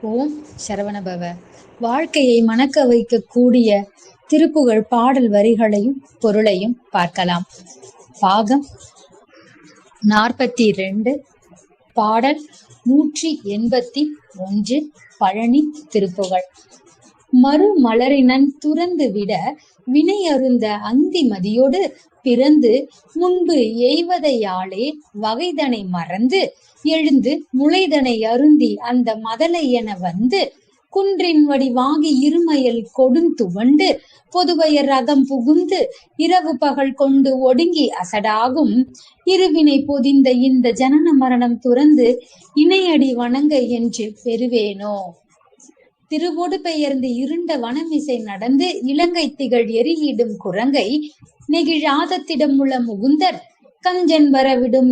ஓம் சரவணபவ. வாழ்க்கையை மணக்க வைக்கக்கூடிய திருப்புகழ் பாடல் வரிகளையும் பொருளையும் பார்க்கலாம். பாகம் 42, பாடல் 181. பழனி திருப்புகழ். மறுமலரினன் துறந்து விட வினை அருந்த அந்தி மதியோடு பிறந்து முன்பு எய்வதையாலே வகைதனை மறந்து எழுந்து முளைதனை அருந்தி அந்த மதலை என வந்து குன்றின் வடிவாகி இருமயல் கொடுந்துவண்டு பொதுவயர் ரகம் புகுந்து இரவு பகல் கொண்டு ஒடுங்கி அசடாகும் இருவினை பொதிந்த இந்த ஜனன மரணம் துறந்து இணையடி வணங்க என்று பெறுவேனோ. திருவோடு பெயர்ந்து இருண்ட வனமிசை நடந்து இலங்கை திகழ் எரியிடும் குரங்கை நெகிழாதத்திடம் உள்ள முகுந்தர் கஞ்சன் வரவிடும்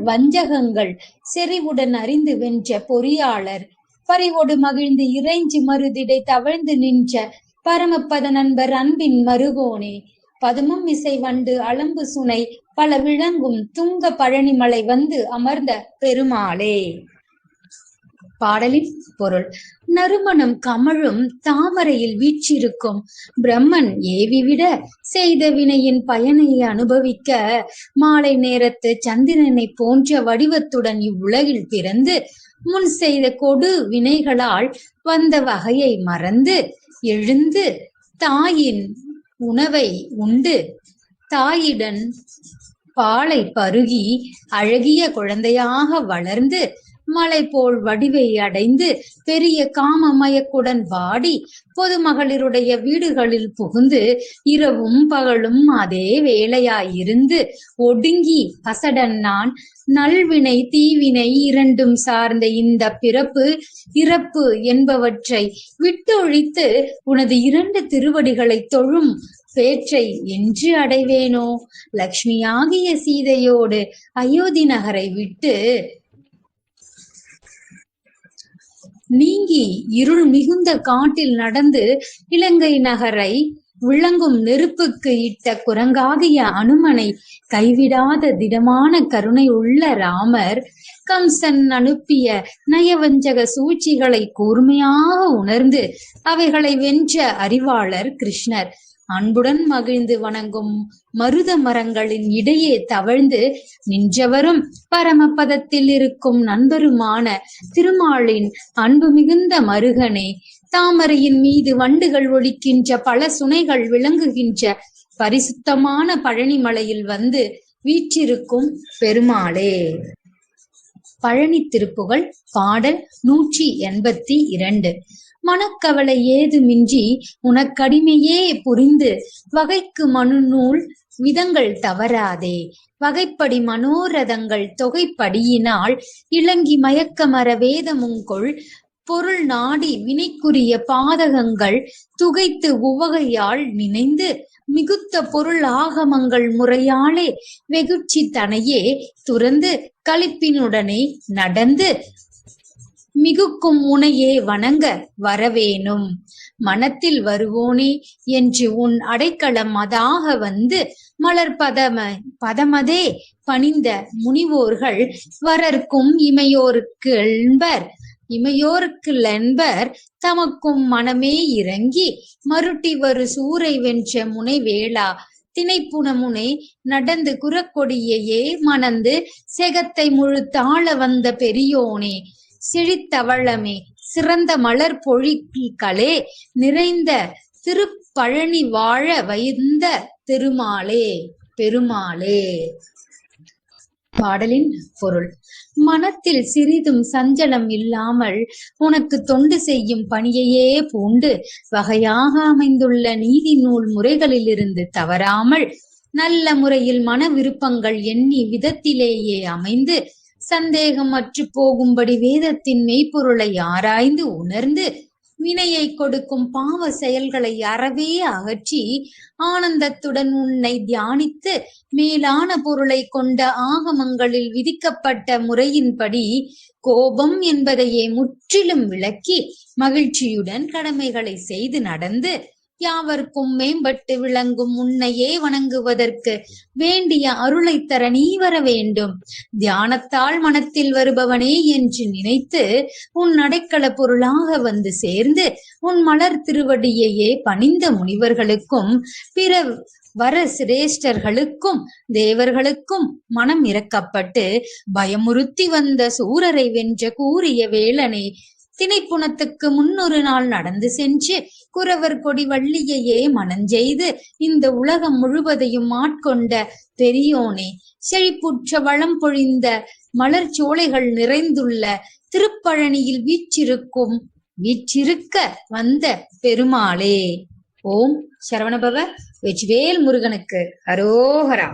வஞ்சகங்கள் செறிவுடன் அறிந்து வென்ற பொறியாளர் பறிவோடு மகிழ்ந்து இறைஞ்சி மருதிடை தவழ்ந்து நின்ற பரமபத நண்பர் அன்பின் மருகோனே. பதுமம் இசை வண்டு அளம்பு சுனை பல விளங்கும் துங்க பழனிமலை வந்து அமர்ந்த பெருமாளே. பாடலின் பொருள். நறுமணம் கமழும் தாமரையில் வீற்றிருக்கும் பிரம்மன் ஏவிவிட செய்த வினையின் பயனை அனுபவிக்க மாலை நேரத்து சந்திரனை போன்ற வடிவத்துடன் இவ்வுலகில் பிறந்து முன் செய்த கொடு வினைகளால் வந்த வகையை மறந்து எழுந்து தாயின் உணவை உண்டு தாயிடன் பாலை பருகி அழகிய குழந்தையாக வளர்ந்து மலை போல் வடிவை அடைந்து பெரிய காம மயக்குடன் வாடி பொதுமகளிருடைய வீடுகளில் புகுந்து இரவும் பகலும் அதே வேளையாயிருந்து ஒடுங்கி அசடன் நான் நல்வினை தீவினை இரண்டும் சார்ந்த இந்த பிறப்பு இறப்பு என்பவற்றை விட்டொழித்து உனது 2 திருவடிகளை தொழும் பேற்றை என்று அடைவேனோ. லக்ஷ்மியாகிய சீதையோடு அயோத்தி நகரை விட்டு நீங்கி இருள் மிகுந்த காட்டில் நடந்து இலங்கை நகரை விளங்கும் நெருப்புக்கு இட்ட குரங்காகிய அனுமனை கைவிடாத திடமான கருணை உள்ள ராமர் கம்சன் அனுப்பிய நயவஞ்சக சூழ்ச்சிகளை கூர்மையாக உணர்ந்து அவைகளை வென்ற அறிவாளர் கிருஷ்ணர் அன்புடன் மகிழ்ந்து வணங்கும் மருத மரங்களின் இடையே தவழ்ந்து நின்றவரும் பரமபதத்தில் இருக்கும் நண்பருமான திருமாலின் அன்பு மிகுந்த மருகனே. தாமரையின் மீது வண்டுகள் ஒலிக்கின்ற பல சுனைகள் விளங்குகின்ற பரிசுத்தமான பழனிமலையில் வந்து வீற்றிருக்கும் பெருமாளே. பழனி திருப்புகழ் பாடல் 182. மனக்கவலை ஏதுமின்றி உனக்கடிமையே புரிந்து வகைக்கு மனுநூல் விதங்கள் தவறாதே வகைப்படி மனோரதங்கள் தொகைப்படியினால் இளங்கி மயக்கமர வேதமுங்கொள் பொருள் நாடி வினைக்குரிய பாதகங்கள் துகைத்து உவகையால் நினைந்து மிகுத்த பொருள் ஆகமங்கள் முறையாலே வெகுச்சி தனையே துறந்து களிப்பினுடனே நடந்து மிகுக்கும் உனையே வணங்க வரவேணும். மனத்தில் வருவோனே என்று உன் அடைக்கலம் அதாக வந்து மலர் பதமதே பணிந்த முனிவோர்கள் வரர்க்கும் இமையோருக்குள்ளன்பர் தமக்கும் மனமே இறங்கி மருட்டி வரு சூரை வென்ற முனைவேளா திணைப்புணமுனை நடந்து குறக்கொடியையே மணந்து செகத்தை முழு தாழ வந்த பெரியோனே. செழித்தவளமே சிறந்த மலர் பொழில்களே நிறைந்த திருப்பழனி வாழ வைந்த திருமாலே பெருமாளே. பாடலின் பொருள். மனத்தில் சிறிதும் சஞ்சலம் இல்லாமல் உனக்கு தொண்டு செய்யும் பணியையே பூண்டு வகையாக அமைந்துள்ள நீதி நூல் முறைகளிலிருந்து தவறாமல் நல்ல முறையில் மன விருப்பங்கள் எண்ணி விதத்திலேயே அமைந்து சந்தேகம் அற்று போகும்படி வேதத்தின் மெய்ப்பொருளை ஆராய்ந்து உணர்ந்து வினையை கொடுக்கும் பாவ செயல்களை அறவே அகற்றி ஆனந்தத்துடன் உன்னை தியானித்து மேலான பொருளை கொண்ட ஆகமங்களில் விதிக்கப்பட்ட முறையின்படி கோபம் என்பதையே முற்றிலும் விளக்கி மகிழ்ச்சியுடன் கடமைகளை செய்து நடந்து யாவர்க்கும் மேம்பட்டு விளங்கும் உன்னையே வணங்குவதற்கு வேண்டிய அருளை தர நீ வர வேண்டும். தியானத்தால் மனத்தில் வருபவனே என்று நினைத்து உன் அடைக்கல பொருளாக வந்து சேர்ந்து உன் மலர் திருவடியையே பணிந்த முனிவர்களுக்கும் பிற வர சிரேஷ்டர்களுக்கும் தேவர்களுக்கும் மனம் இறக்கப்பட்டு பயமுறுத்தி வந்த சூரரை வென்ற கூறிய வேளனே, திணைப்புணத்துக்கு முன்னொரு நாள் நடந்து சென்று குறவர் கொடி வள்ளியையே மனஞ்செய்து இந்த உலகம் முழுவதையும் ஆட்கொண்ட பெரியோனே, செழிப்புற்ற வளம் பொழிந்த மலர் சோலைகள் நிறைந்துள்ள திருப்பழனியில் வீற்றிருக்க வந்த பெருமாளே. ஓம் சரவணபவ. வெற்றிவேல் முருகனுக்கு அரோகரா.